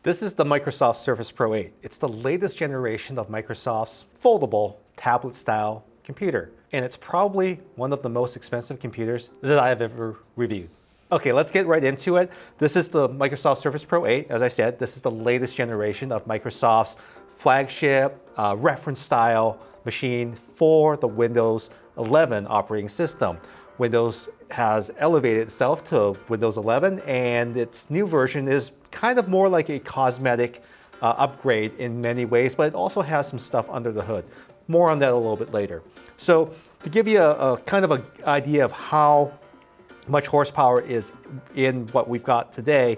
This is the Microsoft Surface Pro 8. It's the latest generation of Microsoft's foldable tablet-style computer, and it's probably one of the most expensive computers that I have ever reviewed. Okay, let's get right into it. This is the Microsoft Surface Pro 8. As I said, this is the latest generation of Microsoft's flagship reference-style machine for the Windows 11 operating system. Windows has elevated itself to Windows 11, and its new version is kind of more like a cosmetic upgrade in many ways, but it also has some stuff under the hood. More on that a little bit later. So to give you a kind of an idea of how much horsepower is in what we've got today,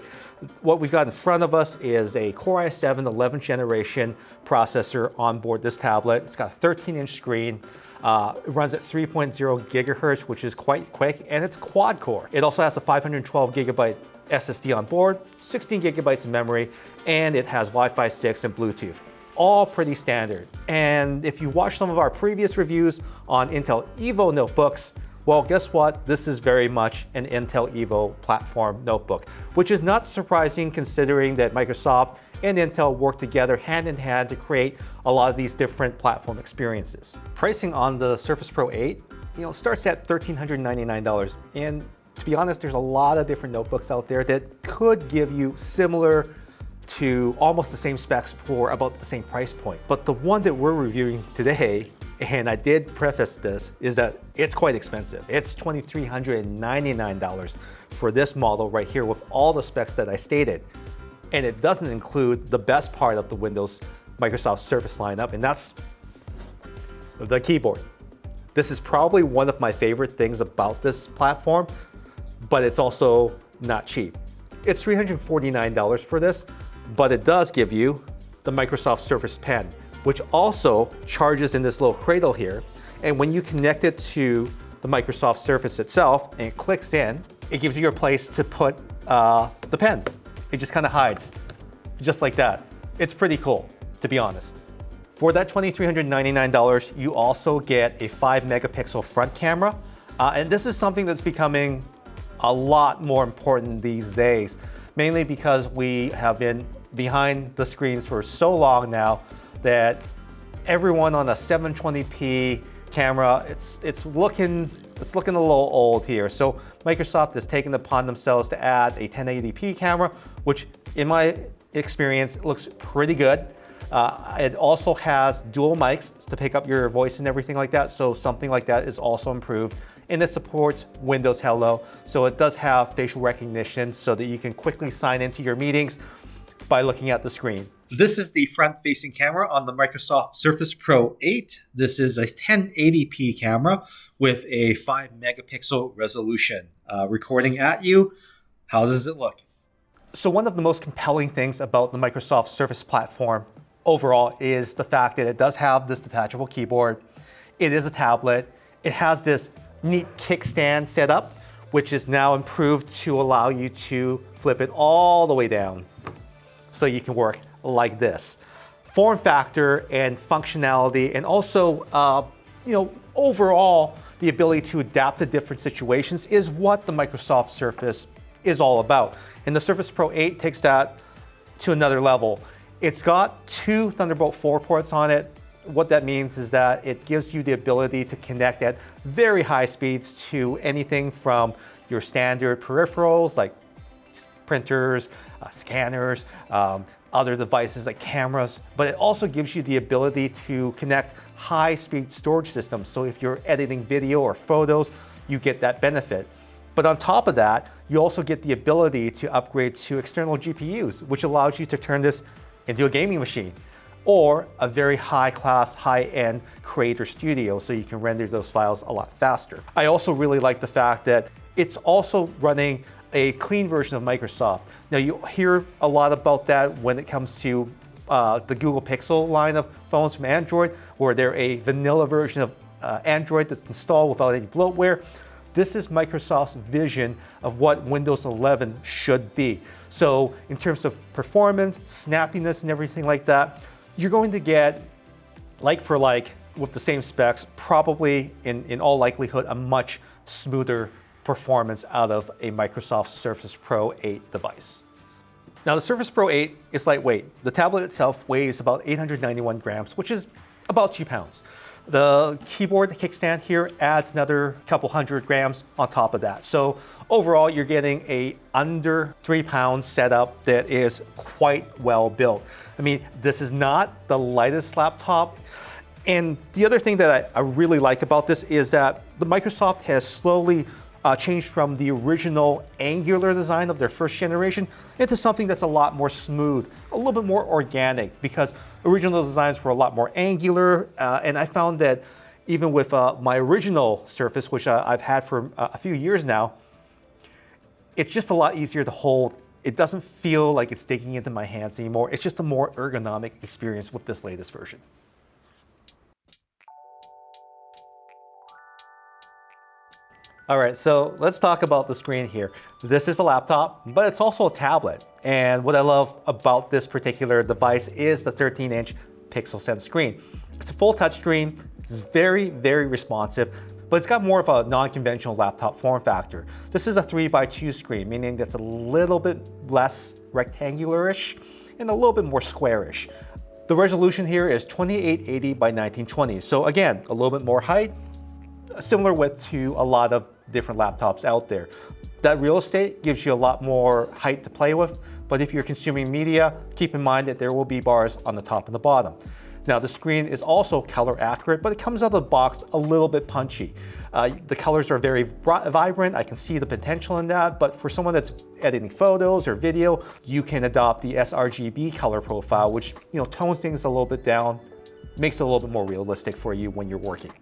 what we've got in front of us is a Core i7 11th generation processor on board this tablet. It's got a 13-inch screen. It runs at 3.0 gigahertz, which is quite quick, and it's quad core. It also has a 512 gigabyte SSD on board, 16 gigabytes of memory, and it has Wi-Fi 6 and Bluetooth. All pretty standard. And if you watch some of our previous reviews on Intel Evo notebooks, well, guess what? This is very much an Intel Evo platform notebook, which is not surprising considering that Microsoft and Intel work together hand in hand to create a lot of these different platform experiences. Pricing on the Surface Pro 8, starts at $1,399. And to be honest, there's a lot of different notebooks out there that could give you similar to almost the same specs for about the same price point. But the one that we're reviewing today, and I did preface this, is that it's quite expensive. It's $2,399 for this model right here with all the specs that I stated. And it doesn't include the best part of the Windows Microsoft Surface lineup, and that's the keyboard. This is probably one of my favorite things about this platform, but it's also not cheap. It's $349 for this, but it does give you the Microsoft Surface Pen, which also charges in this little cradle here. And when you connect it to the Microsoft Surface itself and it clicks in, it gives you a place to put the pen. It just kind of hides, just like that. It's pretty cool, to be honest. For that $2,399, you also get a 5 megapixel front camera. And this is something that's becoming a lot more important these days, mainly because we have been behind the screens for so long now that everyone on a 720p camera, it's looking a little old here. So Microsoft has taken it upon themselves to add a 1080p camera, which in my experience looks pretty good. It also has dual mics to pick up your voice and everything like that. So something like that is also improved. And it supports Windows Hello. So it does have facial recognition so that you can quickly sign into your meetings by looking at the screen. This is the front-facing camera on the Microsoft Surface Pro 8. This is a 1080p camera with a 5 megapixel resolution. Recording at you, how does it look? So one of the most compelling things about the Microsoft Surface platform overall is the fact that it does have this detachable keyboard. It is a tablet. It has this neat kickstand setup, which is now improved to allow you to flip it all the way down so you can work like this. Form factor and functionality, and also overall the ability to adapt to different situations is what the Microsoft Surface is all about. And the Surface Pro 8 takes that to another level. It's got 2 Thunderbolt 4 ports on it. What that means is that it gives you the ability to connect at very high speeds to anything from your standard peripherals like printers, scanners, other devices like cameras, but it also gives you the ability to connect high-speed storage systems. So if you're editing video or photos, you get that benefit. But on top of that, you also get the ability to upgrade to external GPUs, which allows you to turn this into a gaming machine or a very high-class, high-end creator studio so you can render those files a lot faster. I also really like the fact that it's also running a clean version of Microsoft. Now you hear a lot about that when it comes to the Google Pixel line of phones from Android, where they're a vanilla version of Android that's installed without any bloatware. This is Microsoft's vision of what Windows 11 should be. So in terms of performance, snappiness, and everything like that, you're going to get, like for like, with the same specs, probably in all likelihood, a much smoother performance out of a Microsoft Surface Pro 8 device. Now the Surface Pro 8 is lightweight. The tablet itself weighs about 891 grams, which is about 2 pounds. The keyboard, the kickstand here adds another couple hundred grams on top of that. So overall, you're getting a under 3 pound setup that is quite well built. I mean, this is not the lightest laptop. And the other thing that I really like about this is that the Microsoft has slowly changed from the original angular design of their first generation into something that's a lot more smooth, a little bit more organic, because original designs were a lot more angular. And I found that even with my original Surface, which I've had for a few years now, it's just a lot easier to hold. It doesn't feel like it's digging into my hands anymore. It's just a more ergonomic experience with this latest version. All right, so let's talk about the screen here. This is a laptop, but it's also a tablet. And what I love about this particular device is the 13-inch Pixel Sense screen. It's a full touchscreen. It's very, very responsive, but it's got more of a non-conventional laptop form factor. This is a 3x2 screen, meaning that's a little bit less rectangular-ish and a little bit more squarish. The resolution here is 2880 by 1920. So again, a little bit more height, similar width to a lot of different laptops out there. That real estate gives you a lot more height to play with, but if you're consuming media, keep in mind that there will be bars on the top and the bottom. Now the screen is also color accurate, but it comes out of the box a little bit punchy. The colors are very vibrant. I can see the potential in that, but for someone that's editing photos or video, you can adopt the sRGB color profile, which tones things a little bit down, makes it a little bit more realistic for you when you're working.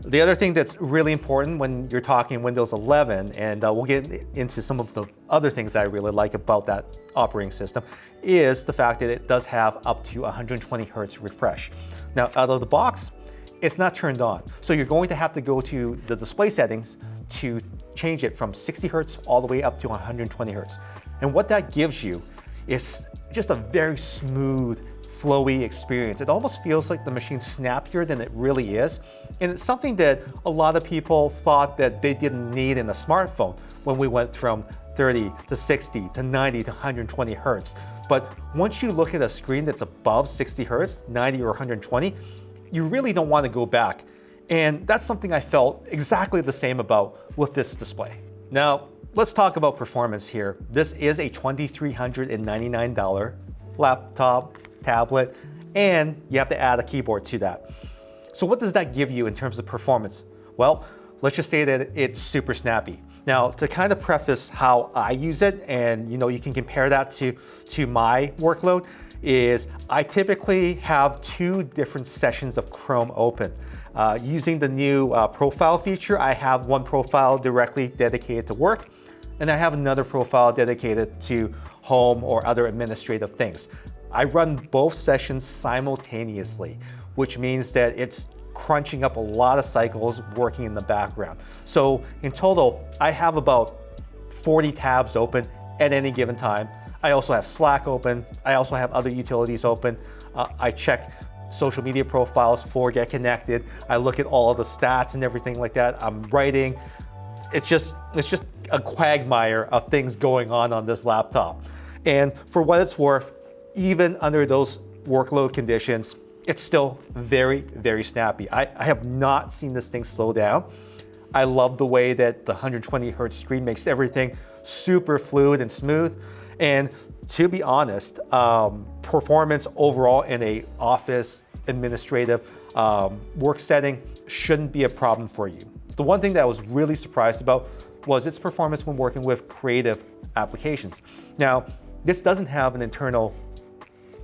The other thing that's really important when you're talking Windows 11, and we'll get into some of the other things that I really like about that operating system, is the fact that it does have up to 120 Hertz refresh. Now, out of the box, it's not turned on. So you're going to have to go to the display settings to change it from 60 Hertz all the way up to 120 Hertz. And what that gives you is just a very smooth, flowy experience. It almost feels like the machine's snappier than it really is. And it's something that a lot of people thought that they didn't need in a smartphone when we went from 30 to 60 to 90 to 120 Hertz. But once you look at a screen that's above 60 Hertz, 90 or 120, you really don't want to go back. And that's something I felt exactly the same about with this display. Now, let's talk about performance here. This is a $2,399 laptop, tablet, and you have to add a keyboard to that. So what does that give you in terms of performance? Well, let's just say that it's super snappy. Now, to kind of preface how I use it, and you can compare that to my workload, is I typically have 2 different sessions of Chrome open. Using the new profile feature, I have one profile directly dedicated to work, and I have another profile dedicated to home or other administrative things. I run both sessions simultaneously, which means that it's crunching up a lot of cycles working in the background. So in total, I have about 40 tabs open at any given time. I also have Slack open. I also have other utilities open. I check social media profiles for GetConnected. I look at all of the stats and everything like that. I'm writing. It's just a quagmire of things going on this laptop. And for what it's worth, even under those workload conditions, it's still very, very snappy. I have not seen this thing slow down. I love the way that the 120 Hertz screen makes everything super fluid and smooth. And to be honest, performance overall in a office administrative work setting shouldn't be a problem for you. The one thing that I was really surprised about was its performance when working with creative applications. Now, this doesn't have an internal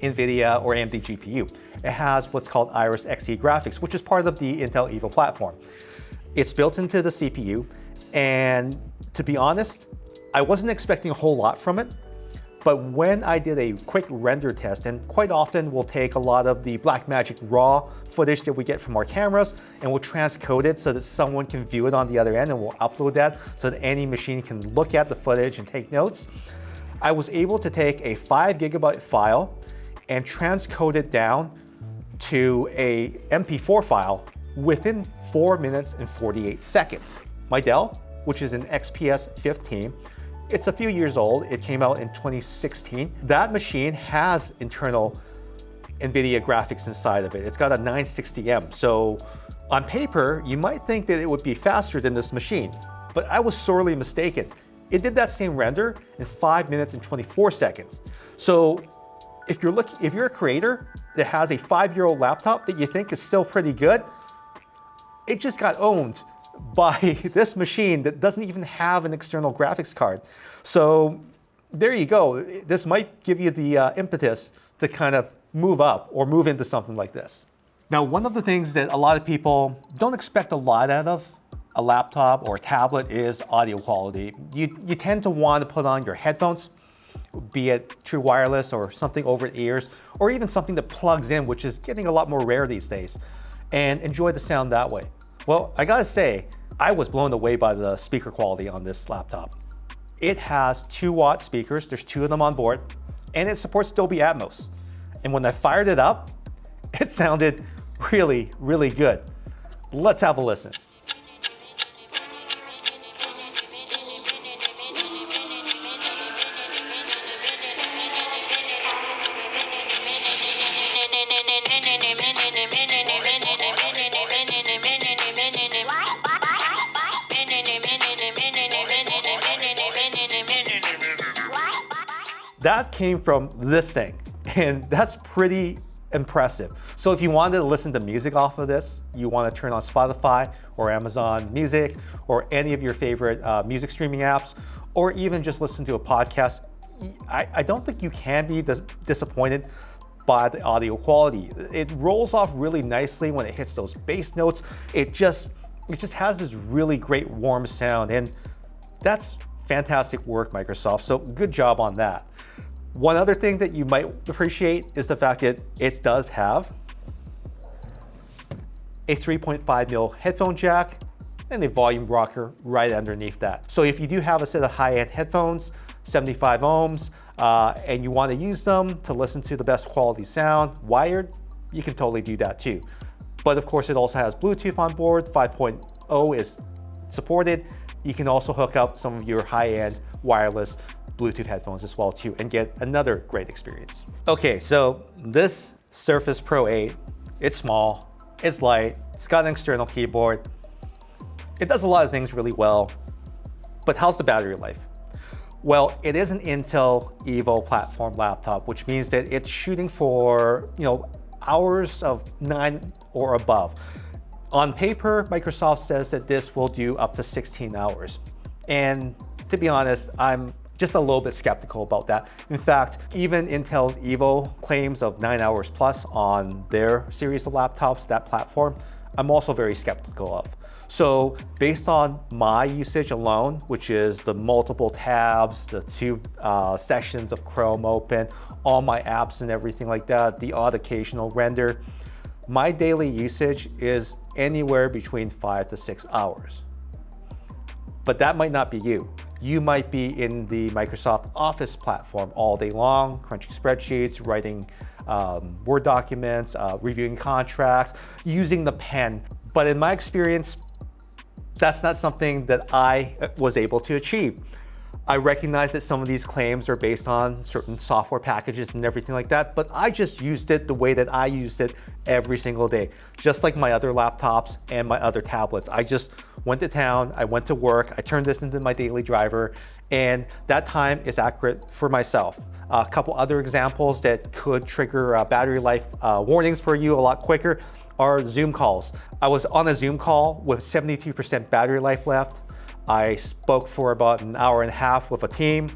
NVIDIA or AMD GPU. It has what's called Iris Xe graphics, which is part of the Intel Evo platform. It's built into the CPU, and to be honest, I wasn't expecting a whole lot from it, but when I did a quick render test, and quite often we'll take a lot of the Blackmagic raw footage that we get from our cameras and we'll transcode it so that someone can view it on the other end, and we'll upload that so that any machine can look at the footage and take notes. I was able to take a 5 GB file and transcode it down to a MP4 file within 4 minutes and 48 seconds. My Dell, which is an XPS 15, It's a few years old. It came out in 2016. That machine has internal NVIDIA graphics inside of it. It's got a 960M. So on paper, you might think that it would be faster than this machine, but I was sorely mistaken. It did that same render in 5 minutes and 24 seconds. So if you're a creator that has a 5-year-old laptop that you think is still pretty good, it just got owned by this machine that doesn't even have an external graphics card. So there you go. This might give you the impetus to kind of move up or move into something like this. Now, one of the things that a lot of people don't expect a lot out of a laptop or a tablet is audio quality. You tend to want to put on your headphones, be it true wireless or something over the ears, or even something that plugs in, which is getting a lot more rare these days, and enjoy the sound that way. Well, I gotta say, I was blown away by the speaker quality on this laptop. It has 2-watt speakers, there's 2 of them on board, and it supports Dolby Atmos. And when I fired it up, it sounded really, really good. Let's have a listen. That came from this thing, and that's pretty impressive. So if you wanted to listen to music off of this, you want to turn on Spotify or Amazon Music or any of your favorite music streaming apps, or even just listen to a podcast, I don't think you can be disappointed by the audio quality. It rolls off really nicely when it hits those bass notes. It just has this really great warm sound, and that's fantastic work, Microsoft. So good job on that. One other thing that you might appreciate is the fact that it does have a 3.5mm headphone jack and a volume rocker right underneath that. So if you do have a set of high-end headphones, 75 ohms, and you want to use them to listen to the best quality sound wired, you can totally do that too. But of course, it also has Bluetooth on board. 5.0 is supported. You can also hook up some of your high-end wireless Bluetooth headphones as well too, and get another great experience. Okay, so this Surface Pro 8, it's small, it's light, it's got an external keyboard. It does a lot of things really well, but how's the battery life? Well, it is an Intel Evo platform laptop, which means that it's shooting for, hours of 9 or above. On paper, Microsoft says that this will do up to 16 hours. And to be honest, I'm just a little bit skeptical about that. In fact, even Intel's Evo claims of 9 hours plus on their series of laptops, that platform, I'm also very skeptical of. So based on my usage alone, which is the multiple tabs, the 2 sessions of Chrome open, all my apps and everything like that, the odd occasional render, my daily usage is anywhere between 5 to 6 hours. But that might not be you. You might be in the Microsoft Office platform all day long, crunching spreadsheets, writing Word documents, reviewing contracts, using the pen. But in my experience, that's not something that I was able to achieve. I recognize that some of these claims are based on certain software packages and everything like that, but I just used it the way that I used it every single day, just like my other laptops and my other tablets. I just went to town, I went to work, I turned this into my daily driver, and that time is accurate for myself. A couple other examples that could trigger battery life warnings for you a lot quicker are Zoom calls. I was on a Zoom call with 72% battery life left. I spoke for about an hour and a half with a team,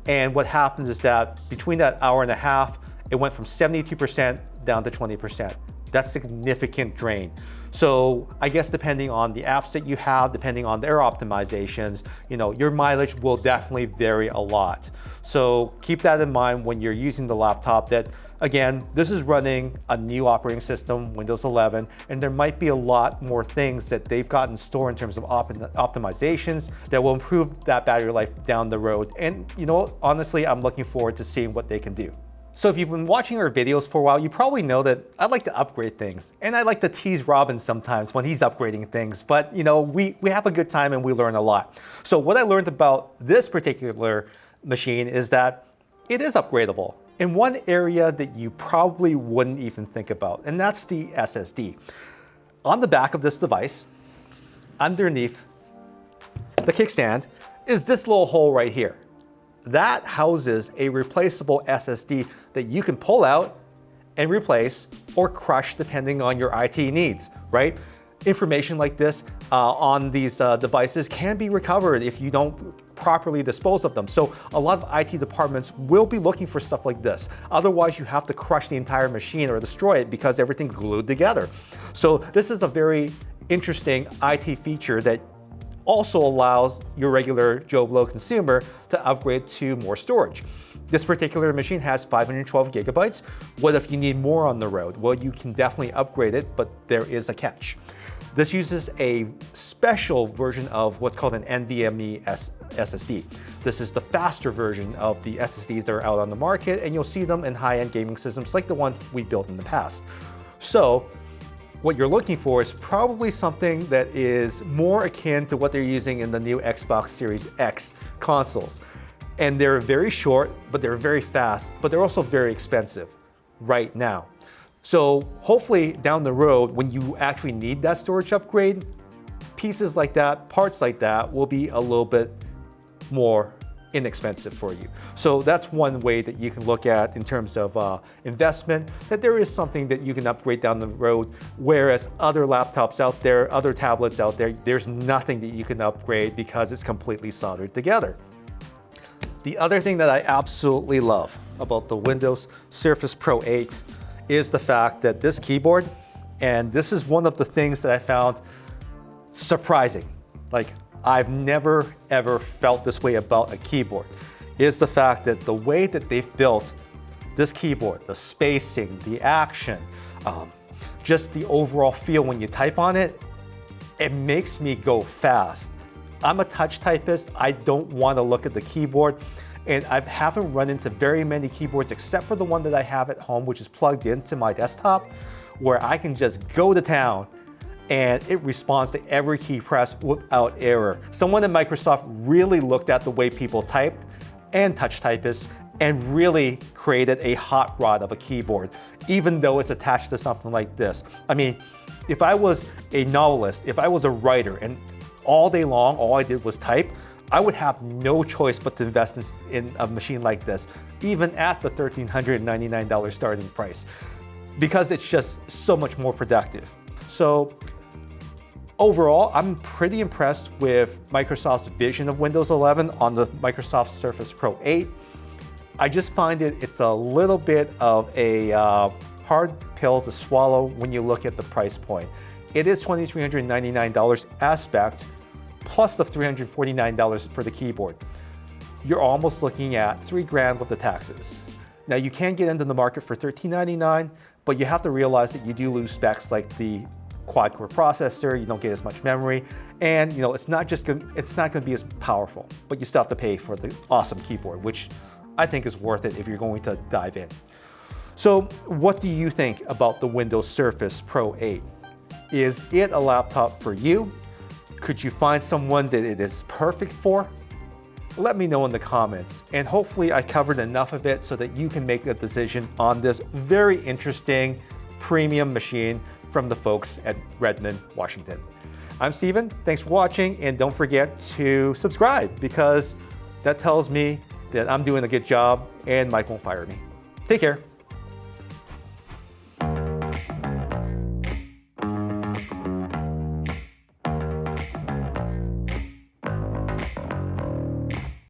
and what happens is that between that hour and a half, it went from 72% down to 20%. That's significant drain. So I guess depending on the apps that you have, depending on their optimizations, your mileage will definitely vary a lot. So keep that in mind when you're using the laptop that, again, this is running a new operating system, Windows 11, and there might be a lot more things that they've got in store in terms of optimizations that will improve that battery life down the road. And honestly, I'm looking forward to seeing what they can do. So if you've been watching our videos for a while, you probably know that I like to upgrade things. And I like to tease Robin sometimes when he's upgrading things. But you know, we have a good time and we learn a lot. So what I learned about this particular machine is that it is upgradable in one area that you probably wouldn't even think about, and that's the SSD. On the back of this device, underneath the kickstand, is this little hole right here. That houses a replaceable SSD that you can pull out and replace or crush depending on your IT needs, right? Information like this on these devices can be recovered if you don't properly dispose of them. So a lot of IT departments will be looking for stuff like this. Otherwise, you have to crush the entire machine or destroy it because everything's glued together. So this is a very interesting IT feature that also allows your regular Joe Blow consumer to upgrade to more storage. This particular machine has 512 gigabytes. What if you need more on the road? Well, you can definitely upgrade it, but there is a catch. This uses a special version of what's called an NVMe SSD. This is the faster version of the SSDs that are out on the market, and you'll see them in high-end gaming systems like the one we built in the past. So what you're looking for is probably something that is more akin to what they're using in the new Xbox Series X consoles. And they're very short, but they're very fast, but they're also very expensive right now. So hopefully down the road, when you actually need that storage upgrade, pieces like that, parts like that will be a little bit more inexpensive for you. So that's one way that you can look at in terms of investment, that there is something that you can upgrade down the road, whereas other laptops out there, other tablets out there, there's nothing that you can upgrade because it's completely soldered together. The other thing that I absolutely love about the Windows Surface Pro 8 is the fact that this keyboard, and this is one of the things that I found surprising, like I've never ever felt this way about a keyboard, is the fact that the way that they've built this keyboard, the spacing, the action, just the overall feel when you type on it, it makes me go fast. I'm a touch typist. I don't want to look at the keyboard, and I haven't run into very many keyboards except for the one that I have at home, which is plugged into my desktop, where I can just go to town and it responds to every key press without error. Someone at Microsoft really looked at the way people typed and touch typists and really created a hot rod of a keyboard, even though it's attached to something like this. I mean, if I was a novelist, if I was a writer, and all day long, all I did was type, I would have no choice but to invest in a machine like this, even at the $1,399 starting price, because it's just so much more productive. So overall, I'm pretty impressed with Microsoft's vision of Windows 11 on the Microsoft Surface Pro 8. I just find it's a little bit of a hard pill to swallow when you look at the price point. It is $2,399 as spec'd, plus the $349 for the keyboard. You're almost looking at $3,000 with the taxes. Now you can get into the market for $1,399, but you have to realize that you do lose specs like the quad-core processor, you don't get as much memory, and you know it's not going to be as powerful, but you still have to pay for the awesome keyboard, which I think is worth it if you're going to dive in. So what do you think about the Windows Surface Pro 8? Is it a laptop for you? Could you find someone that it is perfect for? Let me know in the comments, and hopefully I covered enough of it so that you can make a decision on this very interesting premium machine from the folks at Redmond, Washington. I'm Steven, thanks for watching, and don't forget to subscribe because that tells me that I'm doing a good job and Mike won't fire me. Take care.